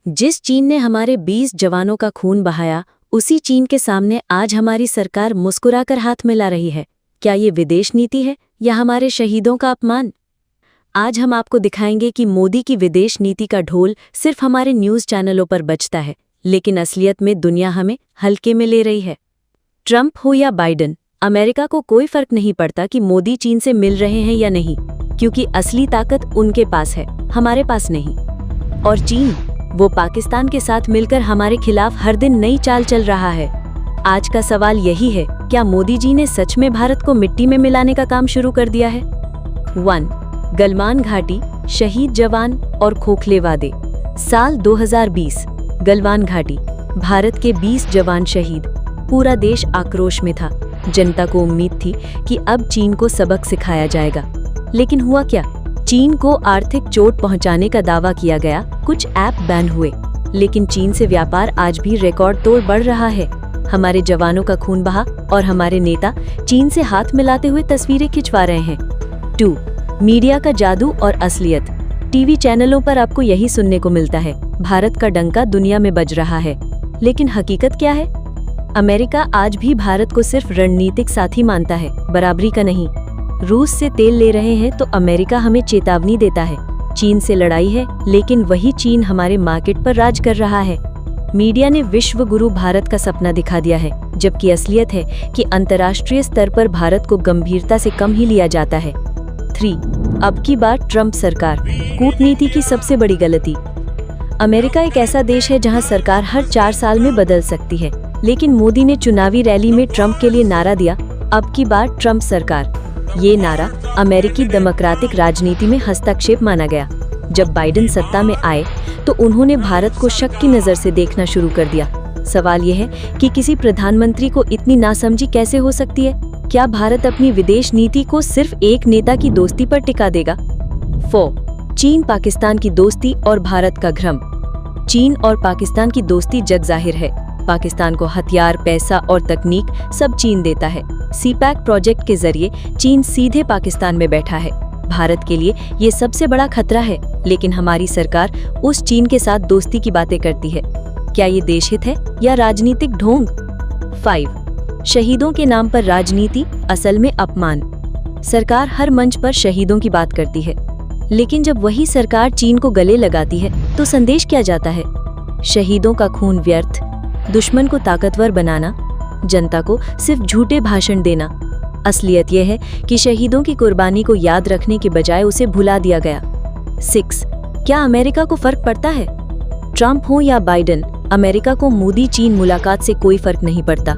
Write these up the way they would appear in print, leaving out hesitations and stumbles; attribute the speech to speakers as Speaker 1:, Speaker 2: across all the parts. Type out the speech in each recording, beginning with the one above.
Speaker 1: जिस चीन ने हमारे 20 जवानों का खून बहाया, उसी चीन के सामने आज हमारी सरकार मुस्कुराकर हाथ मिला रही है। क्या ये विदेश नीति है या हमारे शहीदों का अपमान? आज हम आपको दिखाएंगे कि मोदी की विदेश नीति का ढोल सिर्फ हमारे न्यूज़ चैनलों पर बजता है, लेकिन असलियत में दुनिया हमें हल्के में ले रही है। ट्रंप हो या बाइडेन, अमेरिका को कोई फर्क नहीं पड़ता कि मोदी चीन से मिल रहे हैं या नहीं, क्योंकि असली ताकत उनके पास है, हमारे पास नहीं। और चीन, वो पाकिस्तान के साथ मिलकर हमारे खिलाफ हर दिन नई चाल चल रहा है। आज का सवाल यही है, क्या मोदी जी ने सच में भारत को मिट्टी में मिलाने का काम शुरू कर दिया है? 1. गलवान घाटी, शहीद जवान और खोखले वादे। साल 2020, गलवान घाटी, भारत के 20 जवान शहीद। पूरा देश आक्रोश में था। जनता को उम्मीद थी कि अब चीन को सबक सिखाया जाएगा, लेकिन हुआ क्या? चीन को आर्थिक चोट पहुंचाने का दावा किया गया, कुछ ऐप बैन हुए, लेकिन चीन से व्यापार आज भी रिकॉर्ड तोड़ बढ़ रहा है। हमारे जवानों का खून बहा और हमारे नेता चीन से हाथ मिलाते हुए तस्वीरें खिंचवा रहे हैं। 2. मीडिया का जादू और असलियत। टीवी चैनलों पर आपको यही सुनने को मिलता है, भारत का डंका दुनिया में बज रहा है। लेकिन हकीकत क्या है? अमेरिका आज भी भारत को सिर्फ रणनीतिक साथी मानता है, बराबरी का नहीं। रूस से तेल ले रहे हैं तो अमेरिका हमें चेतावनी देता है। चीन से लड़ाई है, लेकिन वही चीन हमारे मार्केट पर राज कर रहा है। मीडिया ने विश्व गुरु भारत का सपना दिखा दिया है, जबकि असलियत है कि अंतर्राष्ट्रीय स्तर पर भारत को गंभीरता से कम ही लिया जाता है। 3. अब की बार ट्रंप सरकार, कूटनीति की सबसे बड़ी गलती। अमेरिका एक ऐसा देश है जहां सरकार हर 4 साल में बदल सकती है, लेकिन मोदी ने चुनावी रैली में ट्रंप के लिए नारा दिया, अब की बार ट्रंप सरकार। ये नारा अमेरिकी डेमोक्रेटिक राजनीति में हस्तक्षेप माना गया। जब बाइडेन सत्ता में आए तो उन्होंने भारत को शक की नज़र से देखना शुरू कर दिया। सवाल यह है कि किसी प्रधानमंत्री को इतनी नासमझी कैसे हो सकती है? क्या भारत अपनी विदेश नीति को सिर्फ एक नेता की दोस्ती पर टिका देगा? 4. चीन पाकिस्तान की दोस्ती और भारत का भ्रम। चीन और पाकिस्तान की दोस्ती जग जाहिर है। पाकिस्तान को हथियार, पैसा और तकनीक सब चीन देता है। सीपैक प्रोजेक्ट के जरिए चीन सीधे पाकिस्तान में बैठा है। भारत के लिए ये सबसे बड़ा खतरा है, लेकिन हमारी सरकार उस चीन के साथ दोस्ती की बातें करती है। क्या ये देशहित है या राजनीतिक ढोंग? 5. शहीदों के नाम पर राजनीति, असल में अपमान। सरकार हर मंच पर शहीदों की बात करती है, लेकिन जब वही सरकार चीन को गले लगाती है तो संदेश क्या जाता है? शहीदों का खून व्यर्थ, दुश्मन को ताकतवर बनाना, जनता को सिर्फ झूठे भाषण देना। असलियत यह है कि शहीदों की कुर्बानी को याद रखने के बजाय उसे भुला दिया गया। 6. क्या अमेरिका को फर्क पड़ता है? ट्रंप हो या बाइडेन, अमेरिका को मोदी चीन मुलाकात से कोई फर्क नहीं पड़ता,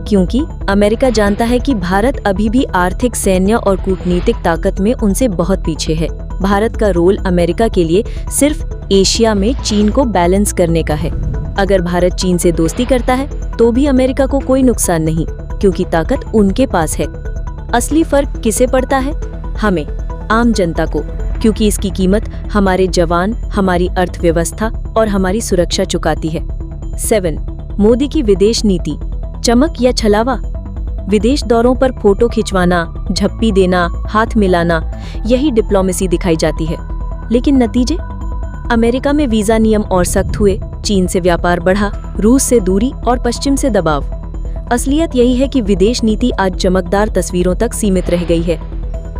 Speaker 1: क्योंकि अमेरिका जानता है कि भारत अभी भी आर्थिक, सैन्य और कूटनीतिक ताकत में उनसे बहुत पीछे है। भारत का रोल अमेरिका के लिए सिर्फ एशिया में चीन को बैलेंस करने का है। अगर भारत चीन से दोस्ती करता है तो भी अमेरिका को कोई नुकसान नहीं, क्योंकि ताकत उनके पास है। असली फर्क किसे पड़ता है? हमें, आम जनता को, क्योंकि इसकी कीमत हमारे जवान, हमारी अर्थव्यवस्था और हमारी सुरक्षा चुकाती है। 7. मोदी की विदेश नीति, चमक या छलावा। विदेश दौरों पर फोटो खिंचवाना, झप्पी देना, हाथ मिलाना, यही डिप्लोमेसी दिखाई जाती है। लेकिन नतीजे? अमेरिका में वीजा नियम और सख्त हुए, चीन से व्यापार बढ़ा, रूस से दूरी और पश्चिम से दबाव। असलियत यही है कि विदेश नीति आज चमकदार तस्वीरों तक सीमित रह गई है।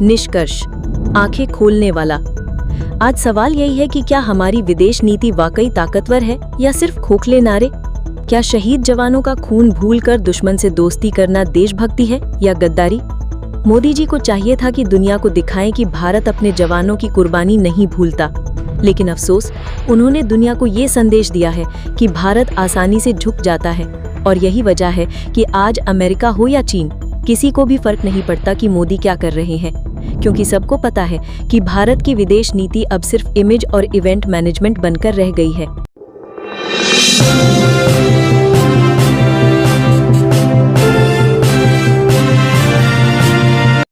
Speaker 1: निष्कर्ष, आंखें खोलने वाला। आज सवाल यही है कि क्या हमारी विदेश नीति वाकई ताकतवर है या सिर्फ खोखले नारे? क्या शहीद जवानों का खून भूलकर दुश्मन से दोस्ती करना देशभक्ति है या गद्दारी? मोदी जी को चाहिए था कि दुनिया को दिखाएं कि भारत अपने जवानों की कुर्बानी नहीं भूलता, लेकिन अफसोस, उन्होंने दुनिया को ये संदेश दिया है कि भारत आसानी से झुक जाता है। और यही वजह है कि आज अमेरिका हो या चीन, किसी को भी फर्क नहीं पड़ता कि मोदी क्या कर रहे हैं, क्योंकि सबको पता है कि भारत की विदेश नीति अब सिर्फ इमेज और इवेंट मैनेजमेंट बनकर रह गई है।